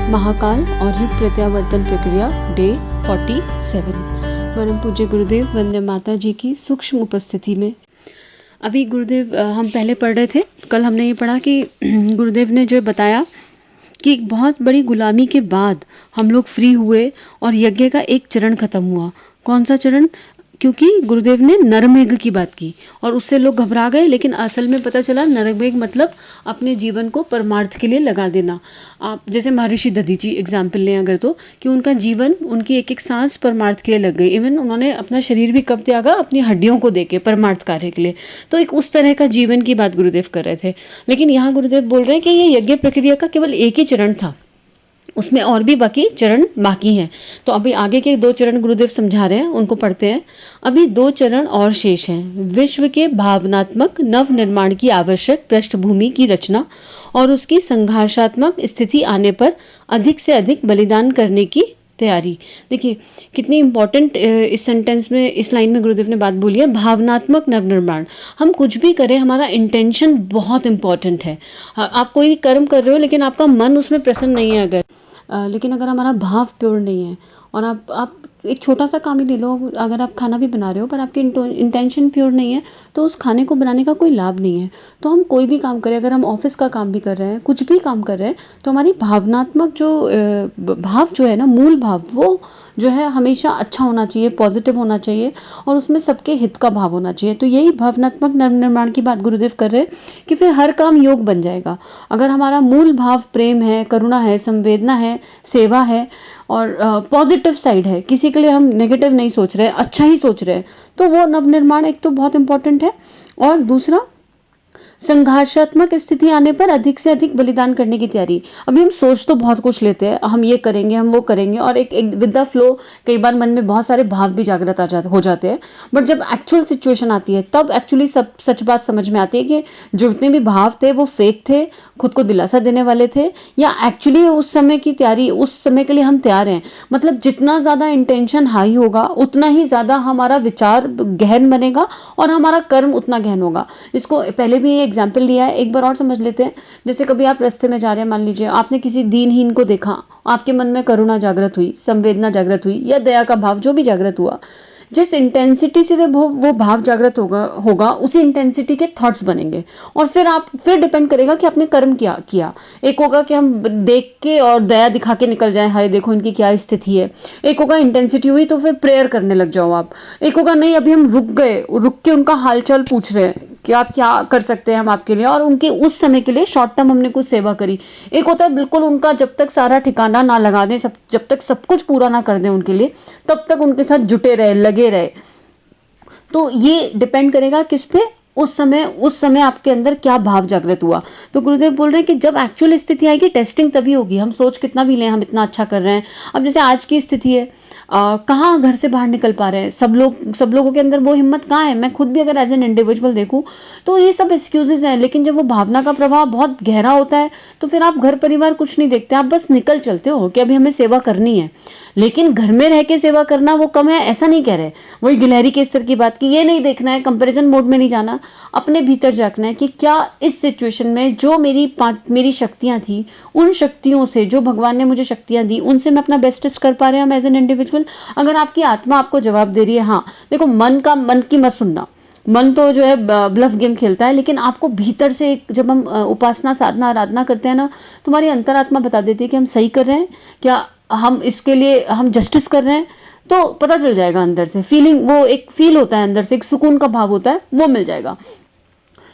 महाकाल और युग प्रत्यावर्तन प्रक्रिया डे 47। परम पूज्य गुरुदेव वंदे माता जी की सूक्ष्म उपस्थिति में अभी गुरुदेव हम पहले पढ़ रहे थे। कल हमने ये पढ़ा कि गुरुदेव ने जो बताया कि बहुत बड़ी गुलामी के बाद हम लोग फ्री हुए और यज्ञ का एक चरण खत्म हुआ। कौन सा चरण? क्योंकि गुरुदेव ने नरमेघ की बात की और उससे लोग घबरा गए, लेकिन असल में पता चला नरमेघ मतलब अपने जीवन को परमार्थ के लिए लगा देना। आप जैसे महर्षि दधीची एग्जाम्पल लें अगर, तो कि उनका जीवन, उनकी एक एक सांस परमार्थ के लिए लग गई। इवन उन्होंने अपना शरीर भी कब त्यागा? अपनी हड्डियों को देके परमार्थ कार्य के लिए। तो एक उस तरह का जीवन की बात गुरुदेव कर रहे थे। लेकिन यहाँ गुरुदेव बोल रहे हैं कि ये यज्ञ प्रक्रिया का केवल एक ही चरण था, उसमें और भी बाकी चरण बाकी हैं। तो अभी आगे के 2 चरण गुरुदेव समझा रहे हैं, उनको पढ़ते हैं। अभी 2 चरण और शेष हैं। विश्व के भावनात्मक नव निर्माण की आवश्यक पृष्ठभूमि की रचना और उसकी संघर्षात्मक स्थिति आने पर अधिक से अधिक बलिदान करने की तैयारी। देखिए कितनी इंपॉर्टेंट इस सेंटेंस में, इस लाइन में गुरुदेव ने बात बोली है। भावनात्मक नवनिर्माण, हम कुछ भी करें हमारा इंटेंशन बहुत इंपॉर्टेंट है। आप कोई कर्म कर रहे हो लेकिन आपका मन उसमें प्रसन्न नहीं है अगर, लेकिन अगर हमारा भाव प्योर नहीं है और आप एक छोटा सा काम ही ले लो, अगर आप खाना भी बना रहे हो पर आपकी इंटेंशन प्योर नहीं है तो उस खाने को बनाने का कोई लाभ नहीं है। तो हम कोई भी काम करें, अगर हम ऑफिस का काम भी कर रहे हैं, कुछ भी काम कर रहे हैं, तो हमारी भावनात्मक जो भाव जो है ना, मूल भाव, वो जो है हमेशा अच्छा होना चाहिए, पॉजिटिव होना चाहिए और उसमें सबके हित का भाव होना चाहिए। तो यही भावनात्मक नवनिर्माण की बात गुरुदेव कर रहे हैं कि फिर हर काम योग बन जाएगा। अगर हमारा मूल भाव प्रेम है, करुणा है, संवेदना है, सेवा है और पॉजिटिव साइड है, किसी के लिए हम नेगेटिव नहीं सोच रहे, अच्छा ही सोच रहे हैं, तो वो नवनिर्माण एक तो बहुत इंपॉर्टेंट है। और दूसरा, संघर्षात्मक स्थिति आने पर अधिक से अधिक बलिदान करने की तैयारी। अभी हम सोच तो बहुत कुछ लेते हैं, हम ये करेंगे, हम वो करेंगे, और एक विद द फ्लो कई बार मन में बहुत सारे भाव भी जागृत हो जाते हैं। बट जब एक्चुअल सिचुएशन आती है तब एक्चुअली सब सच बात समझ में आती है कि जितने भी भाव थे वो फेक थे, खुद को दिलासा देने वाले थे, या एक्चुअली उस समय की तैयारी, उस समय के लिए हम तैयार हैं। मतलब जितना ज्यादा इंटेंशन हाई होगा उतना ही ज्यादा हमारा विचार गहन बनेगा और हमारा कर्म उतना गहन होगा। इसको पहले भी एग्जाम्पल लिया है, एक बार और समझ लेते हैं। जैसे कभी आप रास्ते में जा रहे हैं, मान लीजिए आपने किसी दीनहीन को देखा, आपके मन में करुणा जागृत हुई, संवेदना जागृत हुई या दया का भाव जो भी जागृत हुआ, जिस इंटेंसिटी से वो भाव जागृत होगा उसी इंटेंसिटी के थॉट्स बनेंगे। और फिर डिपेंड करेगा कि आपने कर्म किया। एक होगा कि हम देख के और दया दिखा के निकल जाए, हाय देखो इनकी क्या स्थिति है। एक होगा इंटेंसिटी हुई तो फिर प्रेयर करने लग जाओ आप। एक होगा नहीं, अभी हम रुक के उनका हालचाल पूछ रहे हैं कि आप क्या कर सकते हैं हम आपके लिए, और उनके उस समय के लिए शॉर्ट टर्म हमने कुछ सेवा करी। एक होता है बिल्कुल उनका जब तक सारा ठिकाना ना लगा दें, जब तक सब कुछ पूरा ना कर दें उनके लिए, तब तक उनके साथ जुटे रहे, लगे रहे। तो ये डिपेंड करेगा किस पे, उस समय आपके अंदर क्या भाव जागृत हुआ। तो गुरुदेव बोल रहे हैं कि जब एक्चुअल स्थिति आएगी टेस्टिंग तभी होगी। हम सोच कितना भी लें हम इतना अच्छा कर रहे हैं। अब जैसे आज की स्थिति है, कहाँ घर से बाहर निकल पा रहे हैं सब लोगों के अंदर वो हिम्मत कहाँ है। मैं खुद भी अगर एज एन इंडिविजुअल देखूं तो ये सब एक्सक्यूजेज हैं, लेकिन जब वो भावना का प्रभाव बहुत गहरा होता है तो फिर आप घर परिवार कुछ नहीं देखते, आप बस निकल चलते हो कि अभी हमें सेवा करनी है। लेकिन घर में रह के सेवा करना वो कम है ऐसा नहीं कह रहे। वही गिलहरी के स्तर की बात की, ये नहीं देखना है, कंपैरिजन मोड में नहीं जाना, अपने भीतर झांकना है कि क्या इस सिचुएशन में जो मेरी शक्तियां थी, उन शक्तियों से, जो भगवान ने मुझे शक्तियां दी, उनसे मैं अपना बेस्टेस्ट कर पा रहे हैं हम एज एन इंडिविजुअल। अगर आपकी आत्मा आपको जवाब दे रही है, हाँ देखो मन की मत सुनना, मन तो जो है ब्लफ गेम खेलता है, लेकिन आपको भीतर से जब हम उपासना, साधना, आराधना करते हैं ना, तुम्हारी अंतरात्मा बता देती है कि हम सही कर रहे हैं, क्या हम इसके लिए हम जस्टिस कर रहे हैं। तो पता चल जाएगा अंदर से, फीलिंग, वो एक फील होता है अंदर से, एक सुकून का भाव होता है, वो मिल जाएगा।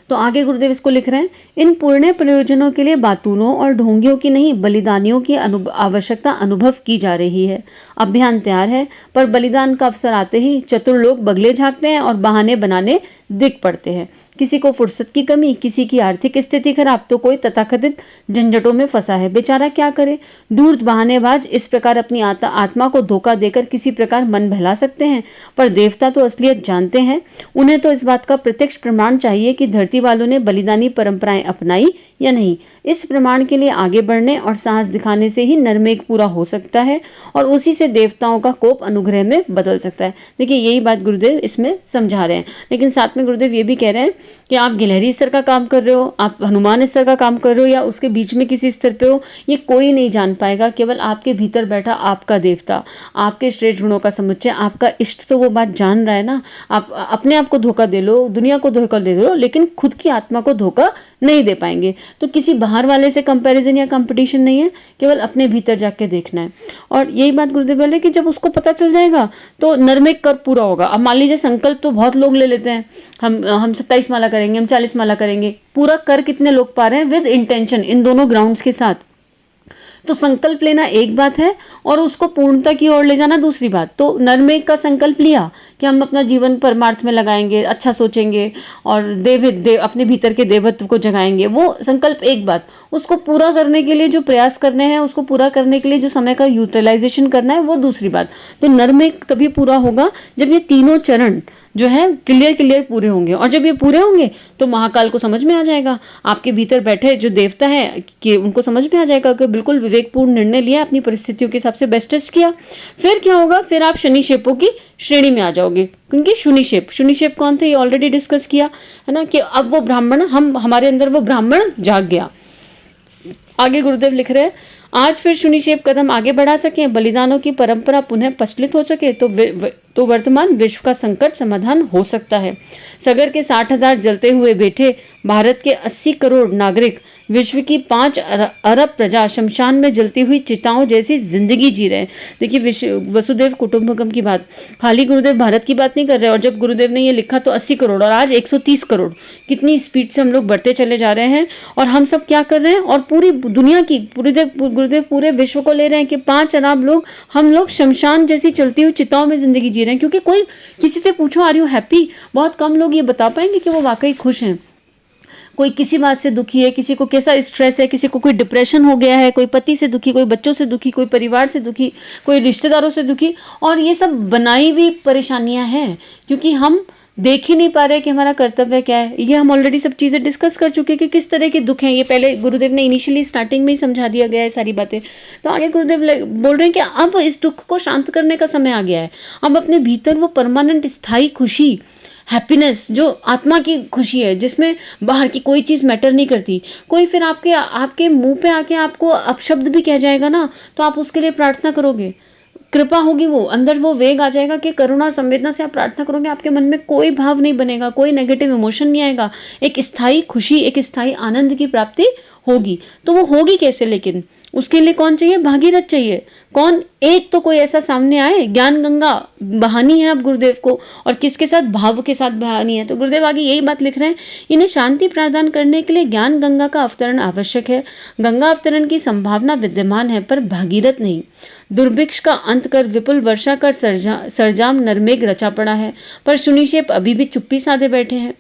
तो आगे गुरुदेव इसको लिख रहे हैं, इन पुण्य प्रयोजनों के लिए बातूनों और ढोंगियों की नहीं बलिदानियों की आवश्यकता अनुभव की जा रही है। अभियान तैयार है, पर बलिदान का अवसर आते ही चतुर लोग बगले झांकते हैं और बहाने बनाने दिख पड़ते हैं। किसी को फुर्सत की कमी, किसी की आर्थिक स्थिति खराब, तो कोई तथाकथित झंझटों में फंसा है, बेचारा क्या करे। धूर्त बहानेबाज इस प्रकार अपनी आत्मा को धोखा देकर किसी प्रकार मन बहला सकते हैं, पर देवता तो असलियत जानते हैं। उन्हें तो इस बात का प्रत्यक्ष प्रमाण चाहिए कि धरती वालों ने बलिदानी परंपराएं अपनाई या नहीं। इस प्रमाण के लिए आगे बढ़ने और साहस दिखाने से ही नरमेघ पूरा हो सकता है और उसी से देवताओं का कोप अनुग्रह में बदल सकता है। देखिए यही बात गुरुदेव इसमें समझा रहे हैं, लेकिन साथ में गुरुदेव ये भी कह रहे हैं कि आप गिलहरी स्तर का काम कर रहे हो, आप हनुमान स्तर का काम कर रहे हो, या उसके बीच में किसी स्तर पे हो, ये कोई नहीं जान पाएगा। केवल आपके भीतर बैठा आपका देवता, आपके श्रेष्ठ गुणों का समुच्चय, आपका इष्ट तो वो बात जान रहा है ना। आप अपने आप को धोखा दे लो, दुनिया को धोखा दे लो, लेकिन खुद की आत्मा को धोखा नहीं दे पाएंगे। तो किसी बाहर वाले से कंपैरिजन या कंपटीशन नहीं है, केवल अपने भीतर जाके देखना है। और यही बात गुरुदेव बोले कि जब उसको पता चल जाएगा तो नर्मिक कर पूरा होगा। अब मान लीजिए संकल्प तो बहुत लोग ले लेते हैं, हम 27 माला करेंगे, हम 40 माला करेंगे, पूरा कर कितने लोग पा रहे हैं विद इंटेंशन, इन दोनों ग्राउंड्स के साथ। तो संकल्प लेना एक बात है और उसको पूर्णता की ओर ले जाना दूसरी बात। तो नरमेघ का संकल्प लिया कि हम अपना जीवन परमार्थ में लगाएंगे, अच्छा सोचेंगे और अपने भीतर के देवत्व को जगाएंगे, वो संकल्प एक बात। उसको पूरा करने के लिए जो प्रयास करने हैं, उसको पूरा करने के लिए जो समय का यूटिलाइजेशन करना है, वो दूसरी बात। तो नरमेघ तभी पूरा होगा जब ये तीनों चरण जो है क्लियर पूरे होंगे। और जब ये पूरे होंगे तो महाकाल को समझ में आ जाएगा, आपके भीतर बैठे जो देवता है कि उनको समझ में आ जाएगा कि बिल्कुल विवेकपूर्ण निर्णय लिया, अपनी परिस्थितियों के हिसाब से बेस्टेस्ट किया। फिर क्या होगा, फिर आप शनि शेपों की श्रेणी में आ जाओगे। क्योंकि शनिशेप कौन थे ये ऑलरेडी डिस्कस किया है ना, कि अब वो ब्राह्मण, हमारे अंदर वो ब्राह्मण जाग गया। आगे गुरुदेव लिख रहे हैं, आज फिर शनिशेप कदम आगे बढ़ा सके, बलिदानों की परंपरा पुनः प्रचलित हो सके तो वर्तमान विश्व का संकट समाधान हो सकता है। सगर के 60,000 जलते हुए बैठे भारत के 80 करोड़ नागरिक, विश्व की 5 अरब प्रजा शमशान में जलती हुई चिताओं जैसी जिंदगी जी रहे हैं। देखिए वसुदेव कुटुंबकम की बात, खाली गुरुदेव भारत की बात नहीं कर रहे। और जब गुरुदेव ने ये लिखा तो 80 करोड़ और आज 130 करोड़, कितनी स्पीड से हम लोग बढ़ते चले जा रहे हैं। और हम सब क्या कर रहे हैं, और पूरी दुनिया की गुरुदेव पूरे विश्व को ले रहे हैं कि 5 अरब लोग, हम लोग शमशान जैसी चलती हुई चिताओं में जिंदगी जी रहे हैं। क्योंकि कोई किसी से पूछो आर यू हैप्पी, बहुत कम लोग ये बता पाएंगे कि वो वाकई खुश हैं। कोई किसी बात से दुखी है, किसी को कैसा स्ट्रेस है, किसी को कोई डिप्रेशन हो गया है, कोई पति से दुखी, कोई बच्चों से दुखी, कोई परिवार से दुखी, कोई रिश्तेदारों से दुखी। और ये सब बनाई हुई परेशानियां हैं, क्योंकि हम देख ही नहीं पा रहे कि हमारा कर्तव्य क्या है। ये हम ऑलरेडी सब चीजें डिस्कस कर चुके हैं कि किस तरह के दुख हैं। ये पहले गुरुदेव ने इनिशियली स्टार्टिंग में ही समझा दिया गया है सारी बातें। तो आगे गुरुदेव बोल रहे हैं कि अब इस दुख को शांत करने का समय आ गया है। अब अपने भीतर वो परमानेंट स्थायी खुशी, हैप्पीनेस, जो आत्मा की खुशी है, जिसमें बाहर की कोई चीज मैटर नहीं करती। कोई फिर आपके मुंह पे आके आपको अपशब्द भी कह जाएगा ना, तो आप उसके लिए प्रार्थना करोगे, कृपा होगी, वो अंदर वो वेग आ जाएगा कि करुणा संवेदना से आप प्रार्थना करोगे। आपके मन में कोई भाव नहीं बनेगा, कोई नेगेटिव इमोशन नहीं आएगा, एक स्थायी खुशी, एक स्थायी आनंद की प्राप्ति होगी। तो वो होगी कैसे, लेकिन उसके लिए कौन चाहिए, भागीरथ चाहिए। कौन, एक तो कोई ऐसा सामने आए, ज्ञान गंगा बहानी है अब गुरुदेव को, और किसके साथ, भाव के साथ बहानी है। तो गुरुदेव आगे यही बात लिख रहे हैं, इन्हें शांति प्रदान करने के लिए ज्ञान गंगा का अवतरण आवश्यक है। गंगा अवतरण की संभावना विद्यमान है, पर भागीरथ नहीं। दुर्भिक्ष का अंत कर विपुल वर्षा कर सरजाम नरमेघ रचा पड़ा है, पर शनिशेप अभी भी चुप्पी साधे बैठे हैं।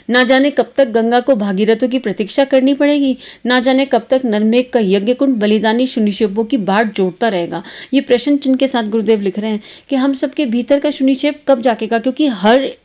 ना जाने कब तक गंगा को भागीरथों की प्रतीक्षा करनी पड़ेगी, ना जाने कब तक नरमेघ का यज्ञ कुंड बलिदानी शनिशेपों की बाट जोड़ता रहेगा। ये प्रश्न चिन्ह के साथ गुरुदेव लिख रहे हैं कि हम सबके भीतर का शनिशेप कब जागेगा, क्योंकि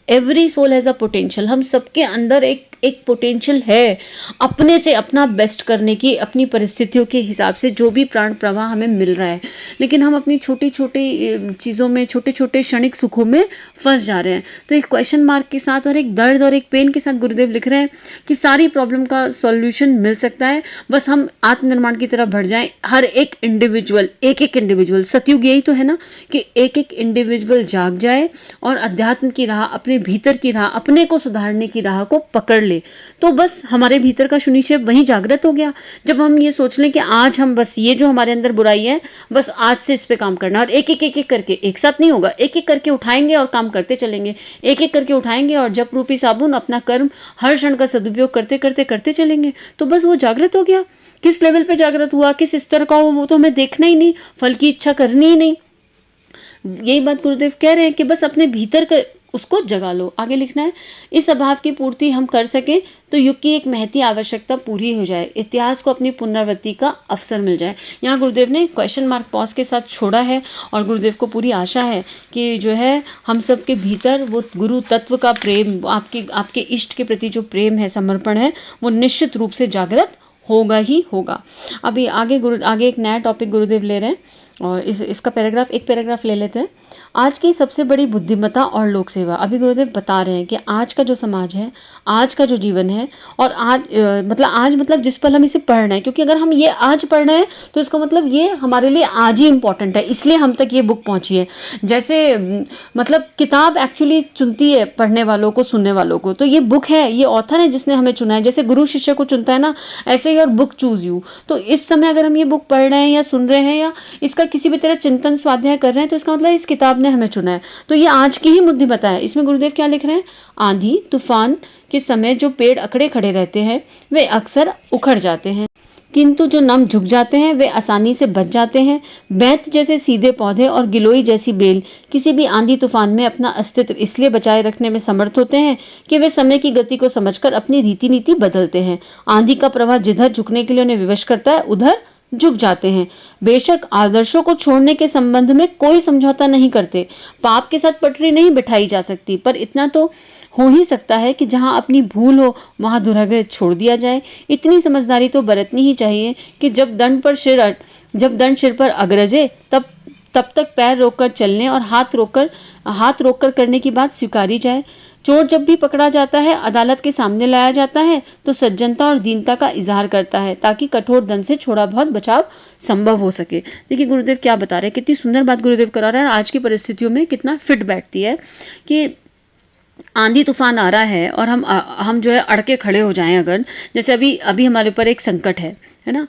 every soul has a potential. हम सबके अंदर एक पोटेंशियल है अपने से अपना बेस्ट करने की, अपनी परिस्थितियों के हिसाब से जो भी प्राण प्रवाह हमें मिल रहा है। लेकिन हम अपनी छोटी छोटी चीज़ों में, छोटे छोटे क्षणिक सुखों में फंस जा रहे हैं। तो एक क्वेश्चन मार्क के साथ और एक दर्द और एक पेन के साथ गुरुदेव लिख रहे हैं कि सारी प्रॉब्लम का सॉल्यूशन मिल सकता है, बस हम आत्मनिर्माण की तरफ बढ़ जाएं। हर एक इंडिविजुअल, सतयुग यही तो है ना, कि एक एक इंडिविजुअल जाग जाए और अध्यात्म की राह, अपने भीतर की राह, अपने को सुधारने की राह को पकड़ ले। तो बस हमारे भीतर का शनिशेप वहीं जागृत हो गया। जब हम ये सोच लें कि आज हम बस ये जो हमारे अंदर बुराई है, बस आज से इस पे काम करना, और एक एक करके, एक साथ नहीं होगा, एक एक करके उठाएंगे और काम करते चलेंगे, एक एक करके उठाएंगे और जप रूपी साबुन अपना कर्म हर क्षण का सदुपयोग करते चलेंगे। तो बस वो जागृत हो गया। किस लेवल पे जागृत हुआ, किस स्तर का हो, वो तो हमें देखना ही नहीं, फल की इच्छा करनी ही नहीं। यही बात गुरुदेव कह रहे हैं कि बस अपने भीतर का उसको जगा लो। आगे लिखना है, इस अभाव की पूर्ति हम कर सके तो युग की एक महती आवश्यकता पूरी हो जाए, इतिहास को अपनी पुनरावृत्ति का अवसर मिल जाए। यहाँ गुरुदेव ने क्वेश्चन मार्क पॉज के साथ छोड़ा है, और गुरुदेव को पूरी आशा है कि जो है हम सब के भीतर वो गुरु तत्व का प्रेम, आपके इष्ट के प्रति जो प्रेम है, समर्पण है, वो निश्चित रूप से जागृत होगा ही होगा। अभी आगे एक नया टॉपिक गुरुदेव ले रहे हैं, और इसका पैराग्राफ, एक पैराग्राफ ले लेते हैं। आज की सबसे बड़ी बुद्धिमत्ता और लोक सेवा। अभी गुरुदेव बता रहे हैं कि आज का जो समाज है, आज का जो जीवन है, और आज मतलब जिस पल हम इसे पढ़ रहे हैं, क्योंकि अगर हम ये आज पढ़ रहे हैं तो इसका मतलब ये हमारे लिए आज ही इंपॉर्टेंट है, इसलिए हम तक ये बुक पहुंची है। जैसे मतलब किताब एक्चुअली चुनती है पढ़ने वालों को, सुनने वालों को, तो ये बुक है, ये ऑथर है जिसने हमें चुना है। जैसे गुरु शिष्य को चुनता है ना, ऐसे ही और बुक चूज यू। तो इस समय अगर हम ये बुक पढ़ रहे हैं या सुन रहे हैं या इसका किसी भी तरह चिंतन स्वाध्याय कर रहे हैं, तो इसका मतलब इस किताब ने हमें चुना है। तो ये आज की ही बुद्धिमत्ता है। इसमें गुरुदेव क्या लिख रहे हैं? आंधी तूफान के समय जो पेड़ अकड़े खड़े रहते हैं वे अक्सर उखड़ जाते हैं, किंतु जो नम झुक जाते हैं वे आसानी से बच जाते हैं। बैंत जैसे सीधे पौधे और गिलोई जैसी बेल किसी भी आंधी तूफान में अपना अस्तित्व इसलिए बचाए रखने में समर्थ होते हैं कि वे समय की गति को समझकर अपनी रीति नीति बदलते हैं। आंधी का प्रवाह जिधर झुकने के लिए उन्हें विवश करता है उधर झुक जाते हैं। बेशक आदर्शों को छोड़ने के संबंध में कोई समझौता नहीं करते, पाप के साथ पटरी नहीं बिठाई जा सकती, पर इतना तो हो ही सकता है कि जहां अपनी भूल हो वहां दुराग्रह छोड़ दिया जाए। इतनी समझदारी तो बरतनी ही चाहिए कि जब दंड सिर पर अग्रजे तब तक पैर रोककर चलने और हाथ रोककर करने की बात स्वीकारी जाए। चोर जब भी पकड़ा जाता है, अदालत के सामने लाया जाता है, तो सज्जनता और दीनता का इजहार करता है ताकि कठोर दंड से थोड़ा बहुत बचाव संभव हो सके। देखिए गुरुदेव क्या बता रहे हैं, कितनी सुंदर बात गुरुदेव करा रहे हैं, आज की परिस्थितियों में कितना फिट बैठती है कि आंधी तूफान आ रहा है और हम जो है अड़के खड़े हो जाएं। अगर जैसे अभी हमारे ऊपर एक संकट है ना,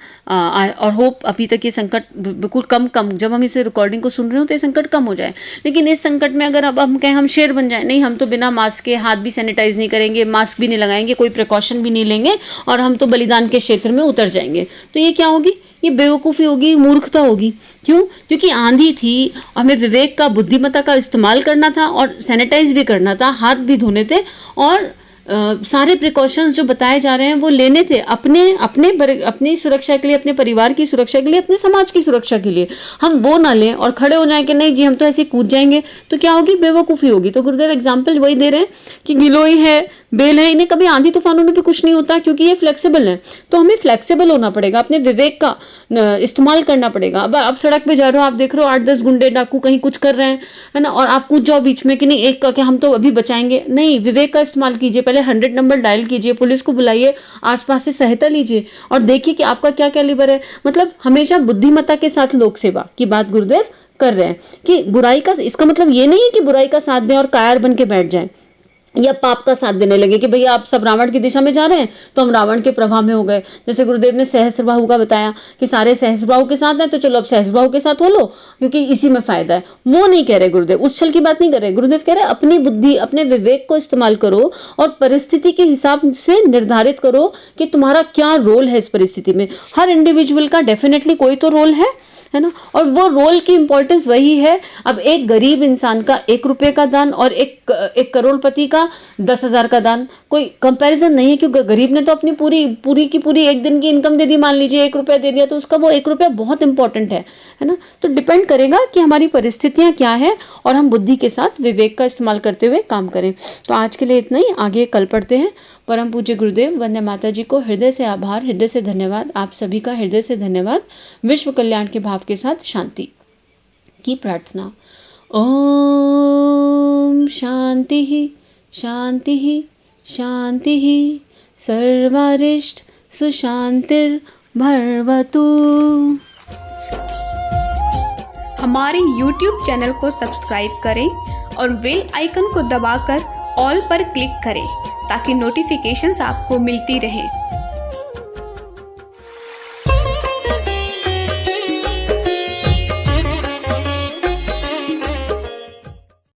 और होप अभी तक ये संकट बिल्कुल कम, जब हम इसे रिकॉर्डिंग को सुन रहे हो तो ये संकट कम हो जाए, लेकिन इस संकट में अगर अब हम कहें हम शेर बन जाए, नहीं, हम तो बिना मास्क के, हाथ भी सैनिटाइज नहीं करेंगे, मास्क भी नहीं लगाएंगे, कोई प्रिकॉशन भी नहीं लेंगे और हम तो बलिदान के क्षेत्र में उतर जाएंगे, तो ये क्या होगी? ये बेवकूफ़ी होगी, मूर्खता होगी। क्यों? क्योंकि आंधी थी, हमें विवेक का, बुद्धिमत्ता का इस्तेमाल करना था और सैनिटाइज भी करना था, हाथ भी धोने थे और सारे प्रिकॉशंस जो बताए जा रहे हैं वो लेने थे अपनी सुरक्षा के लिए, अपने परिवार की सुरक्षा के लिए, अपने समाज की सुरक्षा के लिए। हम वो ना लें और खड़े हो जाएं कि नहीं जी हम तो ऐसे कूद जाएंगे, तो क्या होगी? बेवकूफ़ी होगी। तो गुरुदेव एग्जाम्पल वही दे रहे हैं कि गिलोई है, बेल है, इन्हें कभी आंधी तूफानों में भी कुछ नहीं होता क्योंकि ये फ्लेक्सिबल है। तो हमें फ्लेक्सिबल होना पड़ेगा, अपने विवेक का इस्तेमाल करना पड़ेगा। अब सड़क पे जा रहे हो, आप देख रहे हो 8-10 गुंडे डाकू कहीं कुछ कर रहे हैं, है ना, और आप कूद जाओ बीच में कि नहीं एक का, कि हम तो अभी बचाएंगे। नहीं, विवेक का इस्तेमाल कीजिए, पहले 100 नंबर डायल कीजिए, पुलिस को बुलाइए, आसपास से सहायता लीजिए और देखिए कि आपका क्या कैलिबर है। मतलब हमेशा बुद्धिमत्ता के साथ लोक सेवा की बात गुरुदेव कर रहे हैं कि बुराई का, इसका मतलब ये नहीं है कि बुराई का साथ दें और कायर बन के बैठ जाएं या पाप का साथ देने लगे कि भैया आप सब रावण की दिशा में जा रहे हैं तो हम रावण के प्रभाव में हो गए। जैसे गुरुदेव ने सहस्त्रबाहु का बताया कि सारे सहस्त्रबाहु के साथ हैं तो चलो अब सहस्त्रबाहु के साथ हो लो क्योंकि इसी में फायदा है। वो नहीं कह रहे गुरुदेव, उस छल की बात नहीं कर रहे। गुरुदेव कह रहे अपनी बुद्धि, अपने विवेक को इस्तेमाल करो और परिस्थिति के हिसाब से निर्धारित करो कि तुम्हारा क्या रोल है इस परिस्थिति में। हर इंडिविजुअल का डेफिनेटली कोई तो रोल है ना, और वो रोल की इंपॉर्टेंस वही है। अब एक गरीब इंसान का 1 रुपए का दान और एक करोड़पति का 10,000 का दान कोई कंपैरिजन नहीं है, क्योंकि गरीब ने तो अपनी पूरी की पूरी एक दिन की इनकम दे दी, मान लीजिए 1 रुपया दे दिया, तो उसका वो 1 रुपया बहुत इंपॉर्टेंट है ना। तो डिपेंड करेगा कि हमारी परिस्थितियां क्या है और हम बुद्धि के साथ विवेक का इस्तेमाल करते हुए काम करें। तो आज के लिए इतना ही, आगे कल पढ़ते हैं। परम पूज्य गुरुदेव वंदे माता जी को हृदय से आभार, हृदय से धन्यवाद, आप सभी का हृदय से धन्यवाद। विश्व कल्याण के भाव के साथ शांति की प्रार्थना। ओम शांति ही शांति ही शांति ही, सर्वारिष्ट सुशांतिर भरवतु। हमारे YouTube चैनल को सब्सक्राइब करें और बेल आइकन को दबाकर ऑल पर क्लिक करें ताकि नोटिफिकेशंस आपको मिलती रहें।